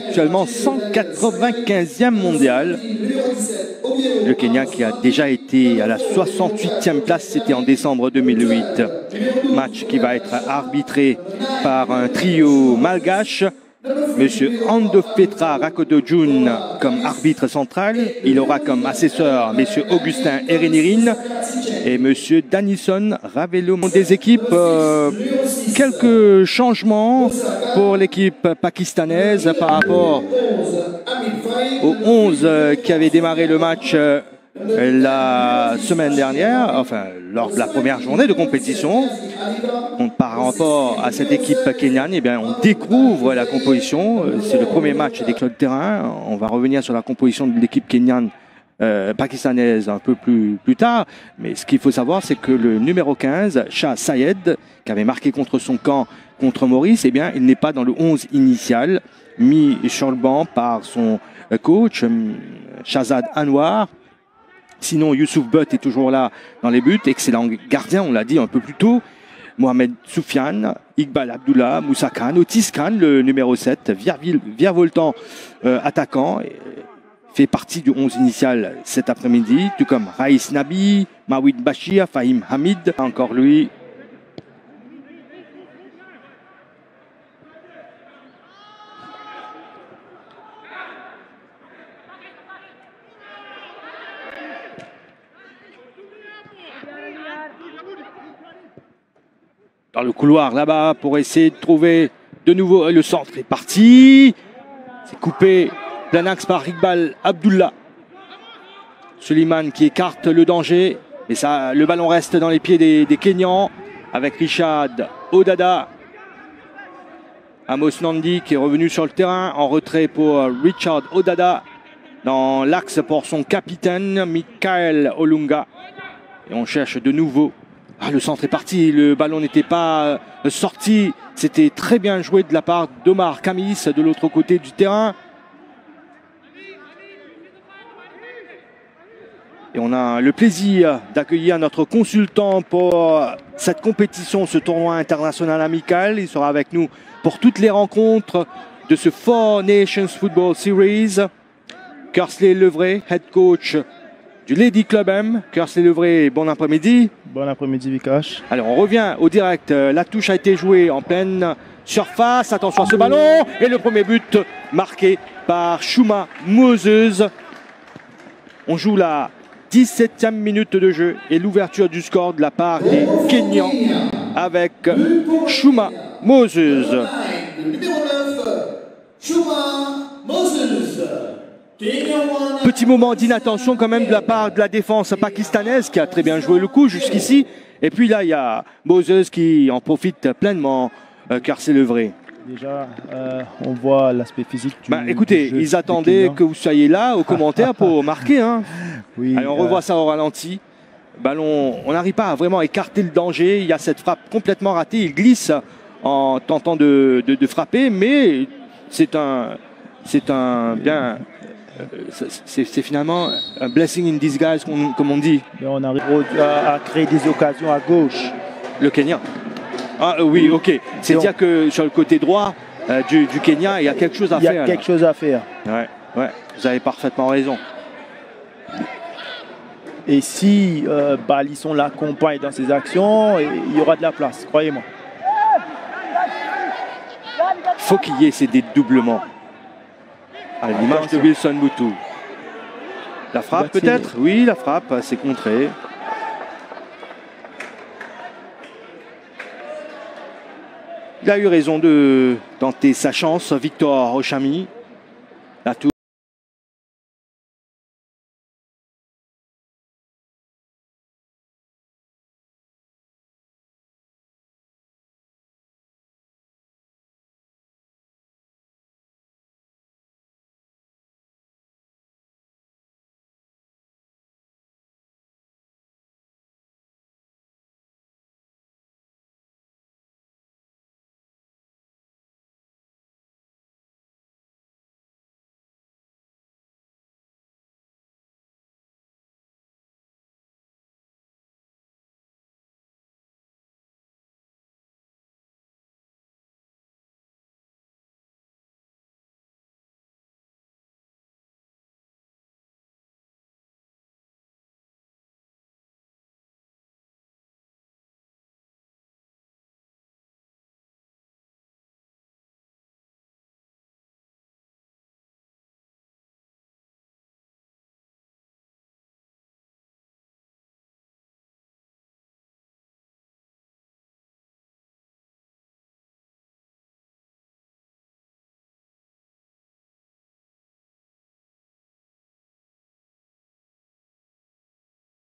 Actuellement 195e mondial. Le Kenya qui a déjà été à la 68e place, c'était en décembre 2008. Match qui va être arbitré par un trio malgache. Monsieur Andofetra Rakodojun comme arbitre central. Il aura comme assesseur Monsieur Augustin Erenirin et Monsieur Danison Ravelo. Des équipes, quelques changements pour l'équipe pakistanaise par rapport aux 11 qui avaient démarré le match la semaine dernière, enfin lors de la première journée de compétition. Donc, par rapport à cette équipe kenyane, eh bien, on découvre la composition. C'est le premier match des clubs de terrain. On va revenir sur la composition de l'équipe kenyane pakistanaise un peu plus tard. Mais ce qu'il faut savoir, c'est que le numéro 15, Shah Sayed, qui avait marqué contre son camp contre Maurice, eh bien, il n'est pas dans le 11 initial, mis sur le banc par son coach, Shahzad Anwar. Sinon, Youssouf Butt est toujours là dans les buts. Excellent gardien, on l'a dit un peu plus tôt. Mohamed Soufiane, Iqbal Abdullah, Moussa Khan, Otis Khan, le numéro 7, virevoltant attaquant, fait partie du 11 initial cet après-midi, tout comme Raïs Nabi, Mawid Bashir, Fahim Hamid, encore lui. Dans le couloir là-bas pour essayer de trouver de nouveau le centre est parti. C'est coupé plein axe par Iqbal Abdullah. Suleiman qui écarte le danger. Mais ça, le ballon reste dans les pieds des Kenyans avec Richard Odada. Amos Nandi qui est revenu sur le terrain en retrait pour Richard Odada. Dans l'axe pour son capitaine Michael Olunga. Et on cherche de nouveau. Ah, le centre est parti, le ballon n'était pas sorti. C'était très bien joué de la part d'Omar Kamis de l'autre côté du terrain. Et on a le plaisir d'accueillir notre consultant pour cette compétition, ce tournoi international amical. Il sera avec nous pour toutes les rencontres de ce Four Nations Football Series. Kersley Levray, head coach du Lady Club M. Kersley Levray, bon après-midi. Bon après-midi, Vikash. Alors on revient au direct. La touche a été jouée en pleine surface. Attention à ce ballon. Et le premier but marqué par Shuma Moses. On joue la 17e minute de jeu et l'ouverture du score de la part des Kenyans avec Shuma Moses. Numéro 9, Shuma Moses. Petit moment d'inattention quand même de la part de la défense pakistanaise qui a très bien joué le coup jusqu'ici. Et puis là, il y a Moses qui en profite pleinement, Kersley Levray. Déjà, on voit l'aspect physique du écoutez, du jeu ils attendaient que vous soyez là aux commentaires pour marquer. Hein. Oui, allez, on revoit ça au ralenti. Ballon, on n'arrive pas à vraiment écarter le danger. Il y a cette frappe complètement ratée. Il glisse en tentant de frapper, mais c'est finalement un blessing in disguise, comme on dit. Mais on arrive à créer des occasions à gauche. Le Kenya. Ah oui, ok. C'est-à-dire que sur le côté droit du Kenya, il y a quelque chose à faire. Il y a quelque chose à faire. Ouais, vous avez parfaitement raison. Et si Balisson l'accompagne dans ses actions, il y aura de la place, croyez-moi. Il faut qu'il y ait ces dédoublements. À l'image de Wilson Boutou. La frappe peut-être? Oui, la frappe, c'est contré. Il a eu raison de tenter sa chance, Victor Ochami.